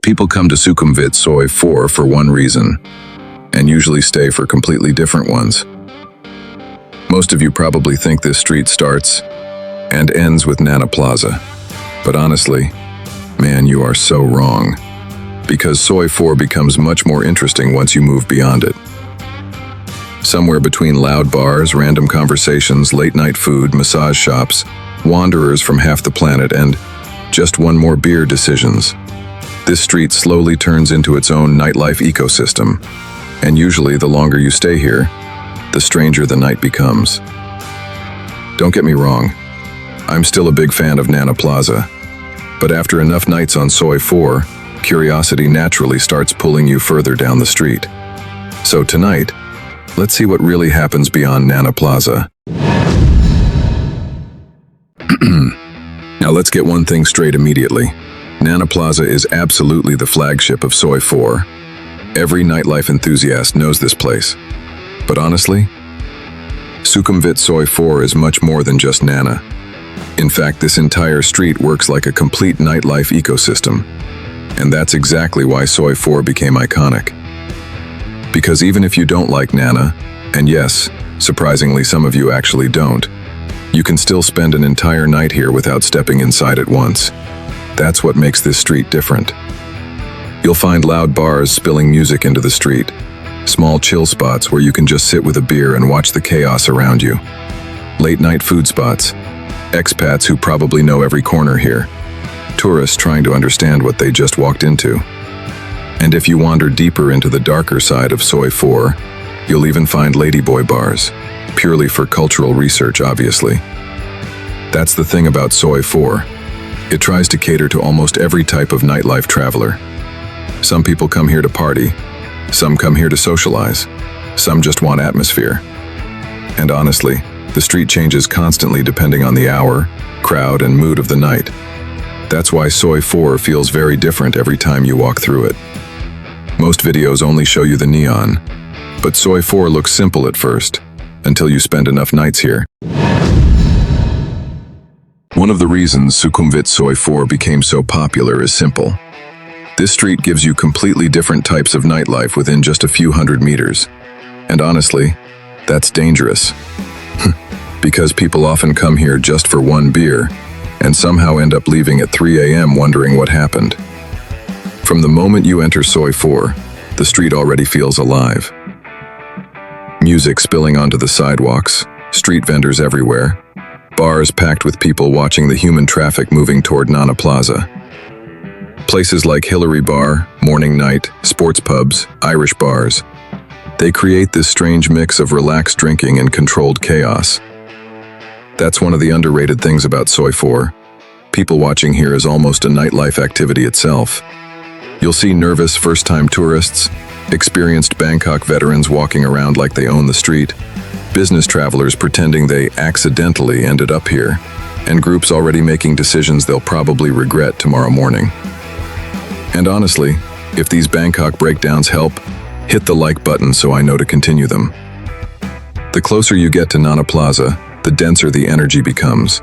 People come to Sukhumvit Soi for one reason, and usually stay for completely different ones. Most of you probably think this street starts and ends with Nana Plaza. But honestly, man, you are so wrong. Because Soi 4 becomes much more interesting once you move beyond it. Somewhere between loud bars, random conversations, late-night food, massage shops, wanderers from half the planet, and just one more beer decisions, this street slowly turns into its own nightlife ecosystem. And usually, the longer you stay here, the stranger the night becomes. Don't get me wrong, I'm still a big fan of Nana Plaza. But after enough nights on Soi 4, curiosity naturally starts pulling you further down the street. So tonight, let's see what really happens beyond Nana Plaza. Now let's get one thing straight immediately. Nana Plaza is absolutely the flagship of Soi 4. Every nightlife enthusiast knows this place. But honestly, Sukhumvit Soi 4 is much more than just Nana. In fact, this entire street works like a complete nightlife ecosystem. And that's exactly why Soi 4 became iconic. Because even if you don't like Nana, and yes, surprisingly some of you actually don't, you can still spend an entire night here without stepping inside at once. That's what makes this street different. You'll find loud bars spilling music into the street, small chill spots where you can just sit with a beer and watch the chaos around you, late-night food spots, expats who probably know every corner here, tourists trying to understand what they just walked into. And if you wander deeper into the darker side of Soi 4, you'll even find ladyboy bars, purely for cultural research, obviously. That's the thing about Soi 4. It tries to cater to almost every type of nightlife traveler. Some people come here to party, some come here to socialize, some just want atmosphere. And honestly, the street changes constantly depending on the hour, crowd, and mood of the night. That's why Soi 4 feels very different every time you walk through it. Most videos only show you the neon, but Soi 4 looks simple at first, until you spend enough nights here. One of the reasons Sukhumvit Soi 4 became so popular is simple. This street gives you completely different types of nightlife within just a few hundred meters. And honestly, that's dangerous. Because people often come here just for one beer, and somehow end up leaving at 3 a.m. wondering what happened. From the moment you enter Soi 4, the street already feels alive. Music spilling onto the sidewalks, street vendors everywhere, bars packed with people watching the human traffic moving toward Nana Plaza. Places like Hillary Bar, Morning Night, sports pubs, Irish bars. They create this strange mix of relaxed drinking and controlled chaos. That's one of the underrated things about Soi 4. People watching here is almost a nightlife activity itself. You'll see nervous first-time tourists, experienced Bangkok veterans walking around like they own the street, business travelers pretending they accidentally ended up here, and groups already making decisions they'll probably regret tomorrow morning. And honestly, if these Bangkok breakdowns help, hit the like button so I know to continue them. The closer you get to Nana Plaza, the denser the energy becomes.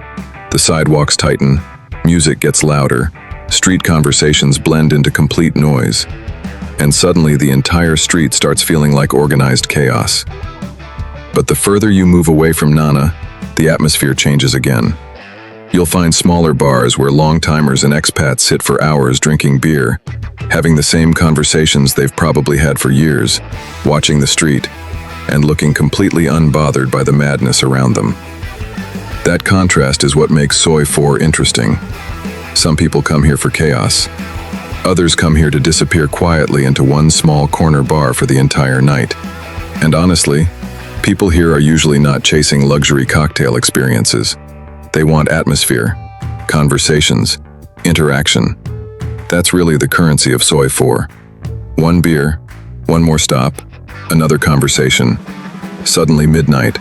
The sidewalks tighten, music gets louder, street conversations blend into complete noise, and suddenly the entire street starts feeling like organized chaos. But the further you move away from Nana, the atmosphere changes again. You'll find smaller bars where long-timers and expats sit for hours drinking beer, having the same conversations they've probably had for years, watching the street, and looking completely unbothered by the madness around them. That contrast is what makes Soi 4 interesting. Some people come here for chaos. Others come here to disappear quietly into one small corner bar for the entire night. And honestly, people here are usually not chasing luxury cocktail experiences. They want atmosphere, conversations, interaction. That's really the currency of Soi 4. One beer, one more stop, another conversation, suddenly midnight.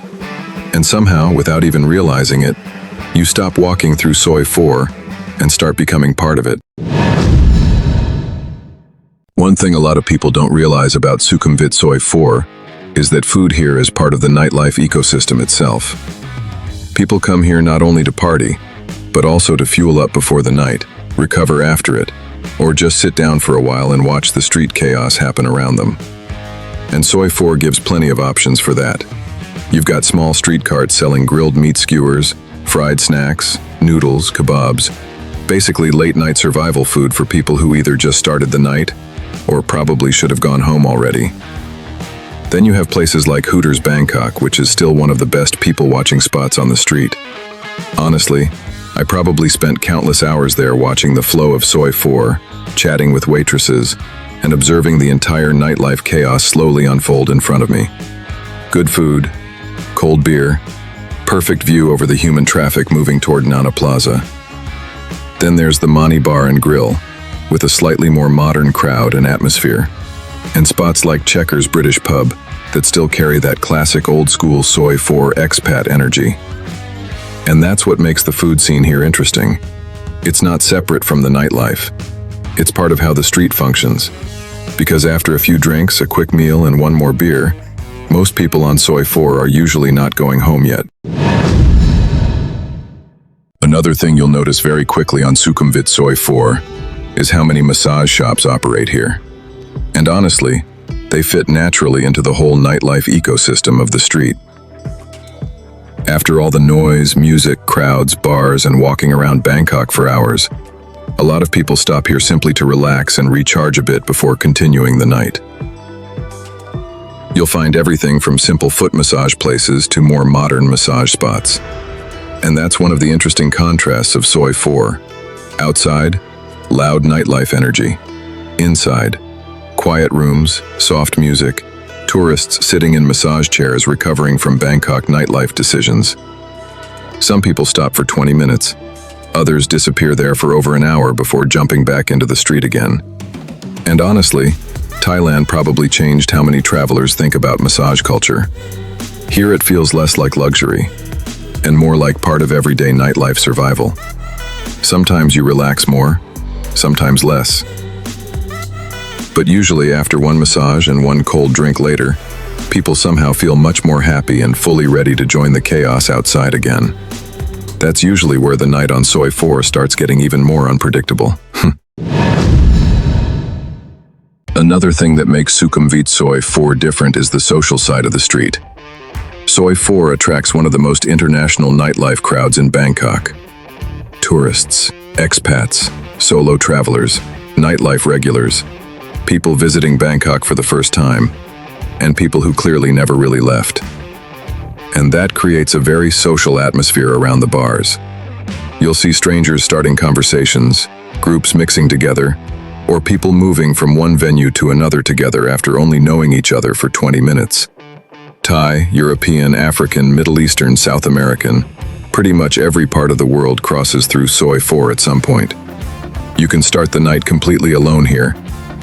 And somehow, without even realizing it, you stop walking through Soi 4 and start becoming part of it. One thing a lot of people don't realize about Sukhumvit Soi 4 is that food here is part of the nightlife ecosystem itself. People come here not only to party, but also to fuel up before the night, recover after it, or just sit down for a while and watch the street chaos happen around them. And Soi 4 gives plenty of options for that. You've got small street carts selling grilled meat skewers, fried snacks, noodles, kebabs, basically late-night survival food for people who either just started the night or probably should have gone home already. Then you have places like Hooters Bangkok, which is still one of the best people-watching spots on the street. Honestly, I probably spent countless hours there watching the flow of Soi 4, chatting with waitresses, and observing the entire nightlife chaos slowly unfold in front of me. Good food, cold beer, perfect view over the human traffic moving toward Nana Plaza. Then there's the Mani Bar and Grill, with a slightly more modern crowd and atmosphere, and spots like Checkers British Pub that still carry that classic old-school Soi 4 expat energy. And that's what makes the food scene here interesting. It's not separate from the nightlife. It's part of how the street functions. Because after a few drinks, a quick meal, and one more beer, most people on Soi 4 are usually not going home yet. Another thing you'll notice very quickly on Sukhumvit Soi 4 is how many massage shops operate here. And honestly, they fit naturally into the whole nightlife ecosystem of the street. After all the noise, music, crowds, bars, and walking around Bangkok for hours, a lot of people stop here simply to relax and recharge a bit before continuing the night. You'll find everything from simple foot massage places to more modern massage spots. And that's one of the interesting contrasts of Soi 4. Outside, loud nightlife energy. Inside, quiet rooms, soft music, tourists sitting in massage chairs recovering from Bangkok nightlife decisions. Some people stop for 20 minutes. Others disappear there for over an hour before jumping back into the street again. And honestly, Thailand probably changed how many travelers think about massage culture. Here it feels less like luxury, and more like part of everyday nightlife survival. Sometimes you relax more, sometimes less. But usually after one massage and one cold drink later, people somehow feel much more happy and fully ready to join the chaos outside again. That's usually where the night on Soi 4 starts getting even more unpredictable. Another thing that makes Sukhumvit Soi 4 different is the social side of the street. Soi 4 attracts one of the most international nightlife crowds in Bangkok. Tourists, expats, solo travelers, nightlife regulars, people visiting Bangkok for the first time, and people who clearly never really left. And that creates a very social atmosphere around the bars. You'll see strangers starting conversations, groups mixing together, or people moving from one venue to another together after only knowing each other for 20 minutes. Thai, European, African, Middle Eastern, South American, pretty much every part of the world crosses through Soi 4 at some point. You can start the night completely alone here,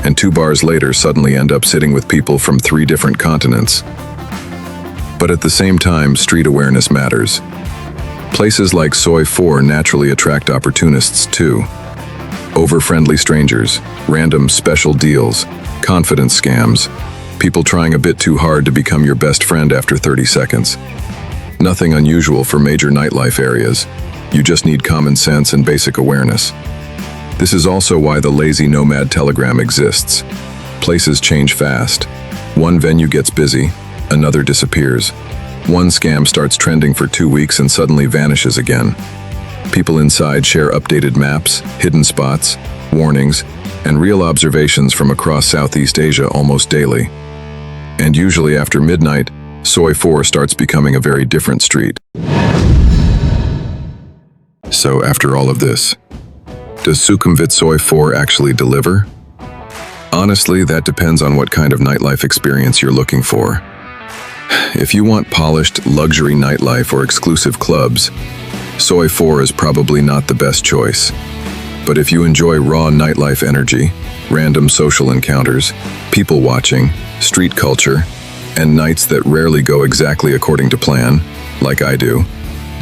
and 2 bars later suddenly end up sitting with people from 3 different continents. But at the same time, street awareness matters. Places like Soi 4 naturally attract opportunists too. Over-friendly strangers, random special deals, confidence scams, people trying a bit too hard to become your best friend after 30 seconds. Nothing unusual for major nightlife areas. You just need common sense and basic awareness. This is also why the lazy Nomad telegram exists. Places change fast. One venue gets busy, another disappears. One scam starts trending for 2 weeks and suddenly vanishes again. People inside share updated maps, hidden spots, warnings, and real observations from across Southeast Asia almost daily. And usually after midnight, Soi 4 starts becoming a very different street. So after all of this, does Sukhumvit Soi 4 actually deliver? Honestly, that depends on what kind of nightlife experience you're looking for. If you want polished, luxury nightlife or exclusive clubs, Soi 4 is probably not the best choice. But if you enjoy raw nightlife energy, random social encounters, people watching, street culture, and nights that rarely go exactly according to plan, like I do,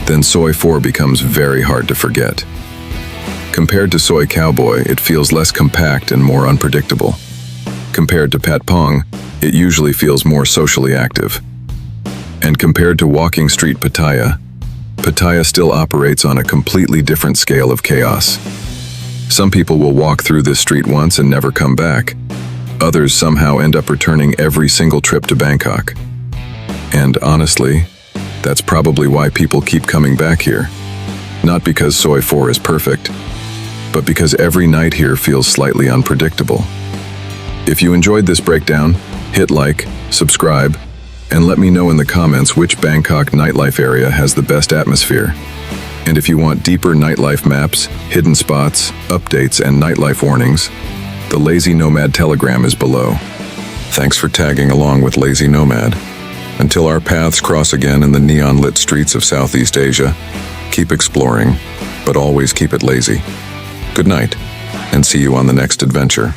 then Soi 4 becomes very hard to forget. Compared to Soi Cowboy, it feels less compact and more unpredictable. Compared to Pat Pong, it usually feels more socially active. And compared to Walking Street Pattaya, Pattaya still operates on a completely different scale of chaos. Some people will walk through this street once and never come back. Others somehow end up returning every single trip to Bangkok. And honestly, that's probably why people keep coming back here. Not because Soi 4 is perfect, but because every night here feels slightly unpredictable. If you enjoyed this breakdown, hit like, subscribe, and let me know in the comments which Bangkok nightlife area has the best atmosphere. And if you want deeper nightlife maps, hidden spots, updates, and nightlife warnings, the Lazy Nomad Telegram is below. Thanks for tagging along with Lazy Nomad. Until our paths cross again in the neon-lit streets of Southeast Asia, keep exploring, but always keep it lazy. Good night, and see you on the next adventure.